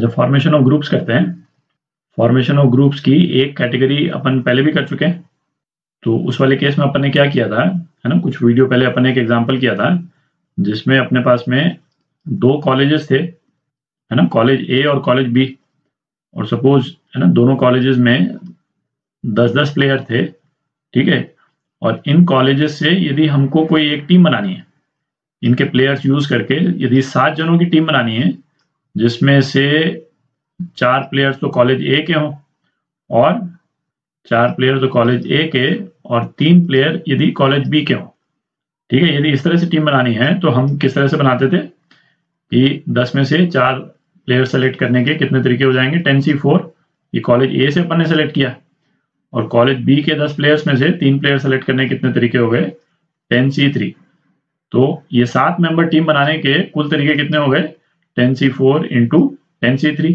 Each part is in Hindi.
अच्छा, फॉर्मेशन ऑफ ग्रुप्स करते हैं। फॉर्मेशन ऑफ ग्रुप्स की एक कैटेगरी अपन पहले भी कर चुके हैं। तो उस वाले केस में अपन ने क्या किया था, है ना, कुछ वीडियो पहले अपन ने एक एग्जांपल किया था जिसमें अपने पास में दो कॉलेजेस थे, है ना, कॉलेज ए और कॉलेज बी, और सपोज, है ना, दोनों कॉलेजेस में 10-10 प्लेयर थे, ठीक है। और इन कॉलेजेस से यदि हमको कोई एक टीम बनानी है, इनके प्लेयर्स यूज करके यदि 7 जनों की टीम बनानी है, जिसमें से 4 प्लेयर्स तो कॉलेज ए के हों और 4 प्लेयर तो कॉलेज ए के और 3 प्लेयर यदि कॉलेज बी के हों, ठीक है। यदि इस तरह से टीम बनानी है तो हम किस तरह से बनाते थे कि 10 में से 4 प्लेयर सेलेक्ट करने के कितने तरीके हो जाएंगे, 10C4, ये कॉलेज ए से अपन ने सेलेक्ट किया, और कॉलेज बी के 10 प्लेयर्स में से 3 प्लेयर सेलेक्ट करने के कितने तरीके हो गए, 10C3। तो ये 7 मेंबर टीम बनाने के कुल तरीके कितने हो गए, 10C4 इंटू 10C3,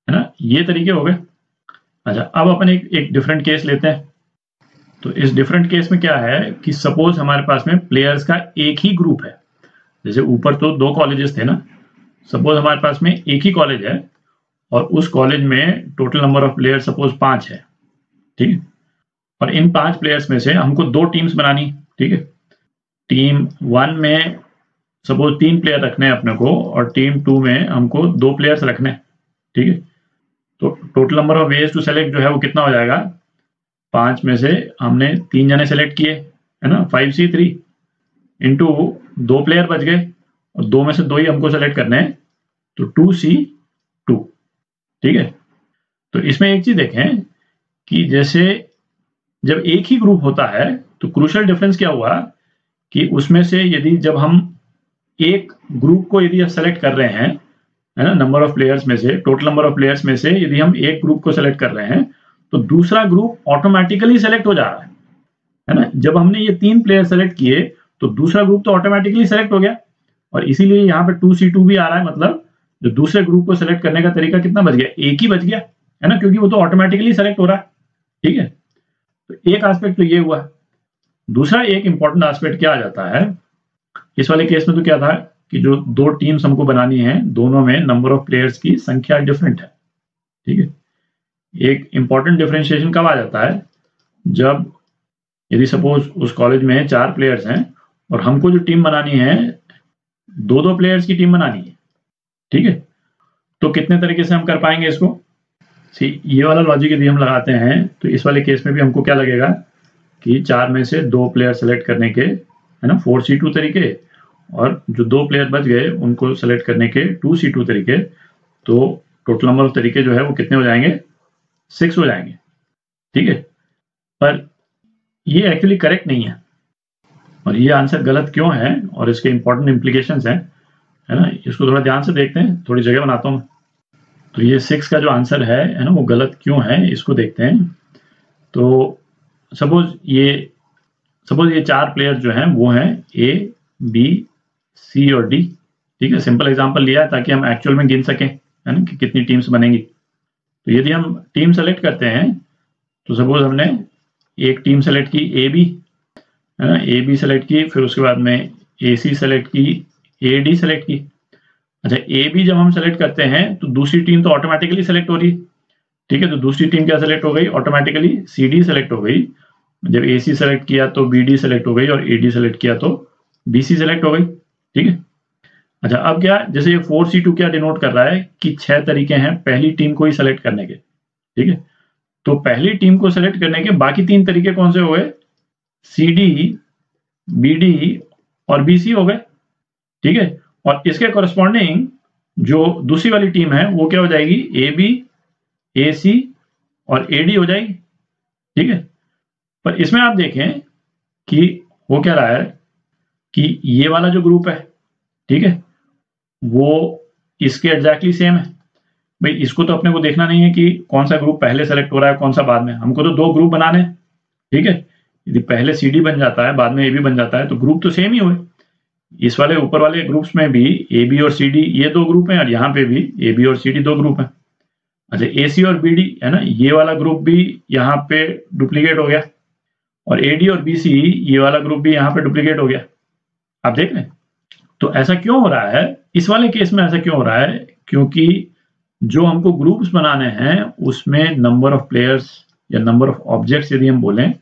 है ना, ये तरीके हो गए। अच्छा, अब अपन एक डिफरेंट केस लेते हैं। तो इस डिफरेंट केस में क्या है कि सपोज हमारे पास में प्लेयर्स का एक ही ग्रुप है, जैसे ऊपर तो 2 कॉलेजेस थे ना, सपोज हमारे पास में एक ही कॉलेज है और उस कॉलेज में total number of player suppose 5 है, ठीक है। और इन 5 प्लेयर्स में से हमको 2 टीम्स बनानी, ठीक है। टीम 1 में सपोज 3 प्लेयर रखने हैं अपने को और टीम 2 में हमको 2 प्लेयर्स रखने हैं, ठीक है। तो total number of ways to select जो है वो कितना हो जाएगा, 5 में से हमने 3 जने सेलेक्ट किए, है ना, 5C3 इंटू 2 प्लेयर बच गए और 2 में से 2 ही हमको सेलेक्ट करने हैं, तो 2C2, ठीक है। तो इसमें एक चीज देखें कि जैसे जब एक ही ग्रुप होता है तो क्रूशियल डिफरेंस क्या हुआ कि उसमें से यदि जब हम एक ग्रुप को यदि सेलेक्ट कर रहे हैं, है ना, नंबर ऑफ प्लेयर्स में से, टोटल नंबर ऑफ प्लेयर्स में से यदि हम एक ग्रुप को सेलेक्ट कर रहे हैं तो दूसरा ग्रुप ऑटोमेटिकली सेलेक्ट हो जा रहा है ना। जब हमने ये 3 प्लेयर सेलेक्ट किए तो दूसरा ग्रुप तो ऑटोमेटिकली सेलेक्ट हो गया, और इसीलिए यहाँ पे 2C2 भी आ रहा है, मतलब जो दूसरे ग्रुप को सेलेक्ट करने का तरीका कितना बच गया, एक ही बच गया, है ना, क्योंकि वो तो ऑटोमेटिकली सेलेक्ट हो रहा है, ठीक है। तो एक एस्पेक्ट तो ये हुआ। दूसरा एक इंपॉर्टेंट एस्पेक्ट क्या आ जाता है इस वाले केस में, तो क्या था कि जो 2 टीम्स हमको बनानी है, दोनों में नंबर ऑफ प्लेयर्स की संख्या डिफरेंट है, ठीक है। एक इंपॉर्टेंट डिफरेंशिएशन कब आ जाता है, जब यदि सपोज उस कॉलेज में 4 प्लेयर्स हैं और हमको जो टीम बनानी है 2-2 प्लेयर्स की टीम बनानी है, ठीक है। तो कितने तरीके से हम कर पाएंगे इसको, ये वाला लॉजिक यदि हम लगाते हैं तो इस वाले केस में भी हमको क्या लगेगा कि 4 में से 2 प्लेयर सेलेक्ट करने के, है ना, 4C2 तरीके, और जो 2 प्लेयर बच गए उनको सेलेक्ट करने के 2C2 तरीके। तो टोटल नंबर ऑफ तरीके जो है वो कितने हो जाएंगे, 6 हो जाएंगे, ठीक है। पर ये एक्चुअली करेक्ट नहीं है, और ये आंसर गलत क्यों है और इसके इंपॉर्टेंट इम्प्लीकेशंस हैं, है ना, इसको थोड़ा ध्यान से देखते हैं, थोड़ी जगह बनाता हूँ। तो ये 6 का जो आंसर है ना, वो गलत क्यों है इसको देखते हैं। तो सपोज ये 4 प्लेयर जो हैं वो हैं A, B, C और D, ठीक है। सिंपल एग्जांपल लिया है ताकि हम एक्चुअल में गिन सकें, है ना, कि कितनी टीम्स बनेंगी। तो यदि हम टीम सेलेक्ट करते हैं तो सपोज हमने एक टीम सेलेक्ट की AB, है ना, AB सेलेक्ट की, फिर उसके बाद में AC सेलेक्ट की, AD सेलेक्ट की। अच्छा, AB जब हम सेलेक्ट करते हैं तो दूसरी टीम तो ऑटोमेटिकली सेलेक्ट हो रही, ठीक है। तो दूसरी टीम क्या सेलेक्ट हो गई, ऑटोमेटिकली CD सेलेक्ट हो गई। जब AC सेलेक्ट किया तो BD सेलेक्ट हो गई, और AD सेलेक्ट किया तो BC सेलेक्ट हो गई, ठीक है। अच्छा, अब क्या, जैसे ये 4C2 क्या डिनोट कर रहा है कि 6 तरीके हैं पहली टीम को ही सेलेक्ट करने के, ठीक है। तो पहली टीम को सेलेक्ट करने के बाकी 3 तरीके कौन से हो गए, CD, BD और BC हो गए, ठीक है। और इसके कॉरेस्पॉन्डिंग जो दूसरी वाली टीम है वो क्या हो जाएगी, AB, AC और AD हो जाएगी, ठीक है। पर इसमें आप देखें कि हो क्या रहा है कि ये वाला जो ग्रुप है, ठीक है, वो इसके एग्जैक्टली सेम है। भाई इसको तो अपने को देखना नहीं है कि कौन सा ग्रुप पहले सेलेक्ट हो रहा है कौन सा बाद में, हमको तो 2 ग्रुप बनाने हैं, ठीक है। यदि पहले CD बन जाता है बाद में AB बन जाता है तो ग्रुप तो सेम ही हुए। इस वाले ऊपर वाले ग्रुप्स में भी AB और CD ये 2 ग्रुप हैं, और यहाँ पे भी AB और CD 2 ग्रुप हैं। अच्छा, AC और BD, है ना, ये वाला ग्रुप भी यहाँ पे डुप्लीकेट हो गया, और AD और BC ये वाला ग्रुप भी यहाँ पे डुप्लीकेट हो गया। आप देख रहे हैं, तो ऐसा क्यों हो रहा है इस वाले केस में, ऐसा क्यों हो रहा है, क्योंकि जो हमको ग्रुप्स बनाने हैं उसमें नंबर ऑफ प्लेयर्स या नंबर ऑफ ऑब्जेक्ट्स यदि हम बोलें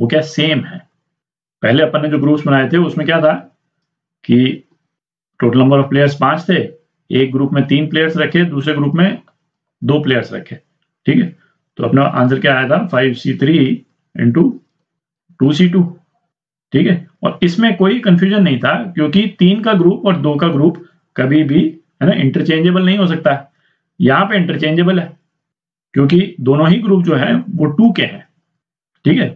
वो क्या सेम है। पहले अपन ने जो ग्रुप्स बनाए थे उसमें क्या था कि टोटल नंबर ऑफ प्लेयर्स 5 थे, एक ग्रुप में 3 प्लेयर्स रखे, दूसरे ग्रुप में 2 प्लेयर्स रखे, ठीक है। तो अपना आंसर क्या आया था 5c3 इंटू 2c2, ठीक है। और इसमें कोई कंफ्यूजन नहीं था क्योंकि 3 का ग्रुप और 2 का ग्रुप कभी भी है ना इंटरचेंजेबल नहीं हो सकता। यहाँ पे इंटरचेंजेबल है क्योंकि दोनों ही ग्रुप जो है वो 2 के हैं, ठीक है।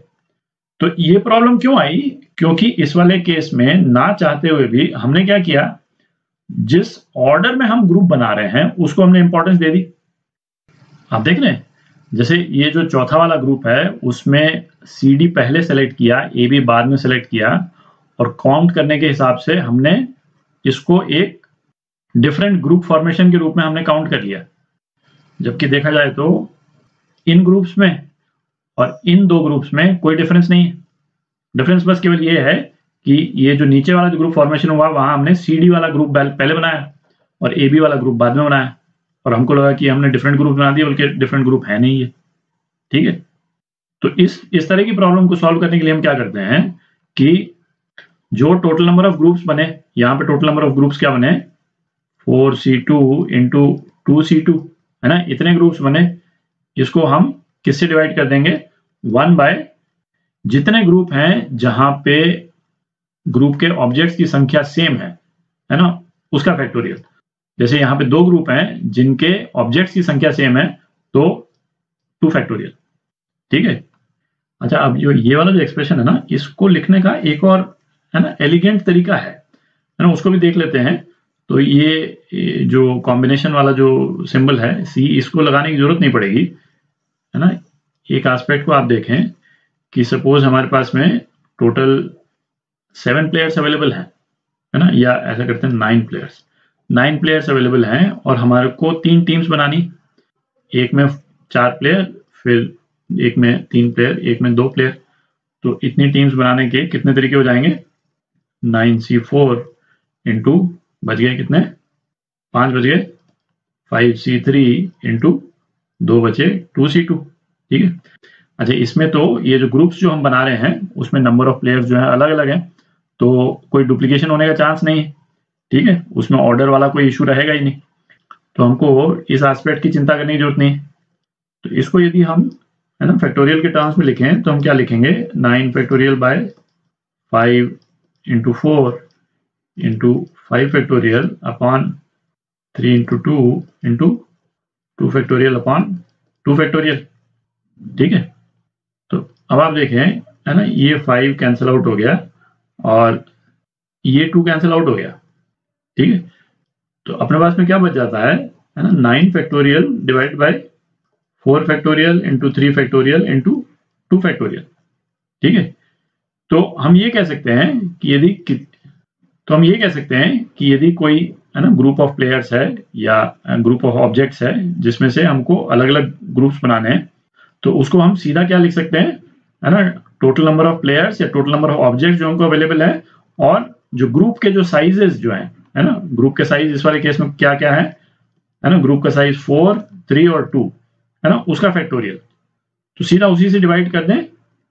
तो ये प्रॉब्लम क्यों आई, क्योंकि इस वाले केस में ना चाहते हुए भी हमने क्या किया, जिस ऑर्डर में हम ग्रुप बना रहे हैं उसको हमने इंपॉर्टेंस दे दी। आप देख रहे हैं जैसे ये जो चौथा वाला ग्रुप है उसमें CD पहले सेलेक्ट किया, AB बाद में सेलेक्ट किया, और काउंट करने के हिसाब से हमने इसको एक डिफरेंट ग्रुप फॉर्मेशन के रूप में हमने काउंट कर लिया। जबकि देखा जाए तो इन ग्रुप्स में और इन 2 ग्रुप्स में कोई डिफरेंस नहीं है। डिफरेंस बस केवल ये है कि ये जो नीचे वाला जो ग्रुप फॉर्मेशन हुआ वहां हमने CD वाला ग्रुप पहले बनाया और AB वाला ग्रुप बाद में बनाया, और हमको लगा कि हमने डिफरेंट ग्रुप बना दिए, बल्कि डिफरेंट ग्रुप है नहीं ये, ठीक है। तो इस तरह की प्रॉब्लम को सॉल्व करने के लिए हम क्या करते हैं कि जो टोटल नंबर ऑफ ग्रुप्स बने, यहाँ पे टोटल नंबर ऑफ ग्रुप्स क्या बने 4c2 इंटू 2c2, है ना, इतने ग्रुप्स बने। इसको हम किससे डिवाइड कर देंगे 1 बाय जितने ग्रुप हैं जहां पे ग्रुप के ऑब्जेक्ट्स की संख्या सेम है ना, उसका फैक्टोरियल। जैसे यहाँ पे 2 ग्रुप हैं जिनके ऑब्जेक्ट्स की संख्या सेम है तो 2 फैक्टोरियल, ठीक है। अच्छा, अब ये वाला जो एक्सप्रेशन है ना, इसको लिखने का एक और है ना एलिगेंट तरीका है ना, उसको भी देख लेते हैं। तो ये जो कॉम्बिनेशन वाला जो सिंबल है C, इसको लगाने की जरूरत नहीं पड़ेगी, है ना। एक एस्पेक्ट को आप देखें कि सपोज हमारे पास में टोटल 7 प्लेयर्स अवेलेबल हैं, है ना, या ऐसा करते हैं 9 प्लेयर्स अवेलेबल हैं और हमारे को 3 टीम्स बनानी, एक में 4 प्लेयर, फिर एक में 3 प्लेयर, एक में 2 प्लेयर। तो इतनी टीम्स बनाने के कितने तरीके हो जाएंगे 9c4 इंटू बच गए कितने 5 बच गए 5c3 इंटू 2 बचे 2c2, ठीक है। अच्छा, इसमें तो ये जो ग्रुप्स जो हम बना रहे हैं उसमें नंबर ऑफ प्लेयर्स जो है अलग अलग है, तो कोई डुप्लीकेशन होने का चांस नहीं है, ठीक है। उसमें ऑर्डर वाला कोई इशू रहेगा ही नहीं, तो हमको इस एस्पेक्ट की चिंता करने की जरूरत नहीं। तो इसको यदि हम है ना फैक्टोरियल के टर्म्स में लिखें तो हम क्या लिखेंगे 9 factorial by 5 into 4 into 5 factorial upon 3 into 2 into 2 factorial upon 2 factorial, ठीक है। तो अब आप देखें है ना, ये 5 कैंसिल आउट हो गया और ये 2 कैंसिल आउट हो गया, ठीक है। तो अपने पास में क्या बच जाता है ना 9 factorial divide by 4 factorial into 3 factorial into 2 factorial, ठीक है। तो हम ये कह सकते हैं कि यदि कोई है ना ग्रुप ऑफ प्लेयर्स है या ग्रुप ऑफ ऑब्जेक्ट्स है जिसमें से हमको अलग अलग ग्रुप्स बनाने हैं, तो उसको हम सीधा क्या लिख सकते हैं है ना टोटल नंबर ऑफ प्लेयर्स या टोटल नंबर ऑफ ऑब्जेक्ट्स जो हमको अवेलेबल है, और जो ग्रुप के जो साइजेस जो है ना, ग्रुप के साइज इस वाले केस में क्या क्या है ना, ग्रुप का साइज 4, 3 और 2 है ना, उसका फैक्टोरियल। तो सीधा उसी से डिवाइड कर दें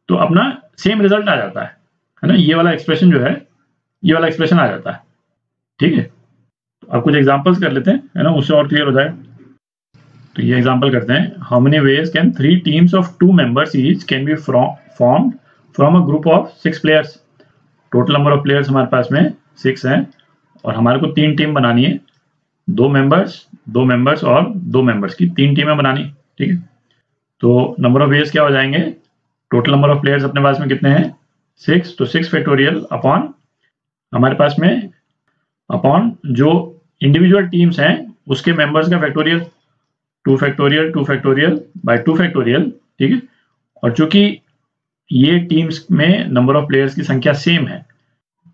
तो अपना सेम रिजल्ट आ जाता है ना, ये वाला एक्सप्रेशन जो है ये वाला एक्सप्रेशन आ जाता है, ठीक है। तो अब कुछ एग्जांपल्स कर लेते हैं है ना, उससे और क्लियर हो जाए। तो ये एग्जांपल करते हैं, how many ways can 3 teams of 2 members each can be formed from a group of 6 players. Total number of players हमारे पास में 6 हैं और हमारे को 3 टीम बनानी है, 2 मेंबर्स और 2 मेंबर्स की 3 टीमें बनानी, ठीक है। तो नंबर ऑफ वेज क्या हो जाएंगे, टोटल नंबर ऑफ प्लेयर्स अपने पास में कितने हैं 6, तो 6 फैक्टोरियल अपॉन हमारे पास में अपॉन जो इंडिविजुअल टीम्स हैं उसके मेंबर्स का फैक्टोरियल 2 फैक्टोरियल बाय 2 फैक्टोरियल, ठीक है। और चूंकि ये टीम्स में नंबर ऑफ प्लेयर्स की संख्या सेम है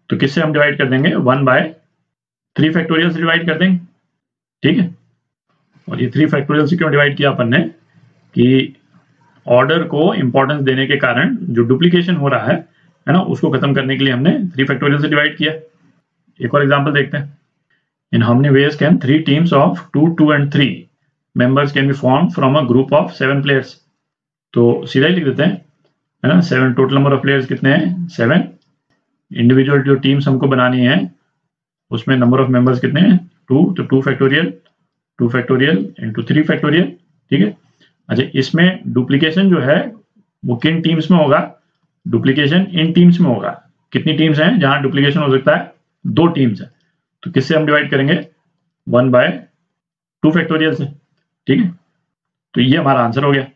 तो किससे हम डिवाइड कर देंगे 1 बाय 3 फैक्टोरियल से डिवाइड कर देंगे, ठीक है। और ये 3 फैक्टोरियल से क्यों डिवाइड किया अपन ने कि ऑर्डर को इंपॉर्टेंस देने के कारण जो डुप्लीकेशन हो रहा है ना, उसको खत्म करने के लिए हमने 3 फैक्टोरियल से डिवाइड किया। एक और एग्जांपल देखते हैं, in how many ways can 3 teams of 2, 2 and 3 members can be form from a group of 7 players. तो सीधा ही लिख देते हैं, है ना। 7 टोटल नंबर ऑफ प्लेयर्स कितने हैं? 7। इंडिविजुअल जो टीम्स हमको बनानी है उसमें नंबर ऑफ मेंबर्स कितने हैं? 2। तो 2 फैक्टोरियल इंटू 3 फैक्टोरियल, ठीक है। अच्छा, इसमें डुप्लीकेशन जो है वो किन टीम्स में होगा? डुप्लीकेशन इन टीम्स में होगा। कितनी टीम्स हैं जहां डुप्लीकेशन हो सकता है? 2 टीम्स है। तो किससे हम डिवाइड करेंगे? 1/2 फैक्टोरियल से, ठीक है। तो ये हमारा आंसर हो गया।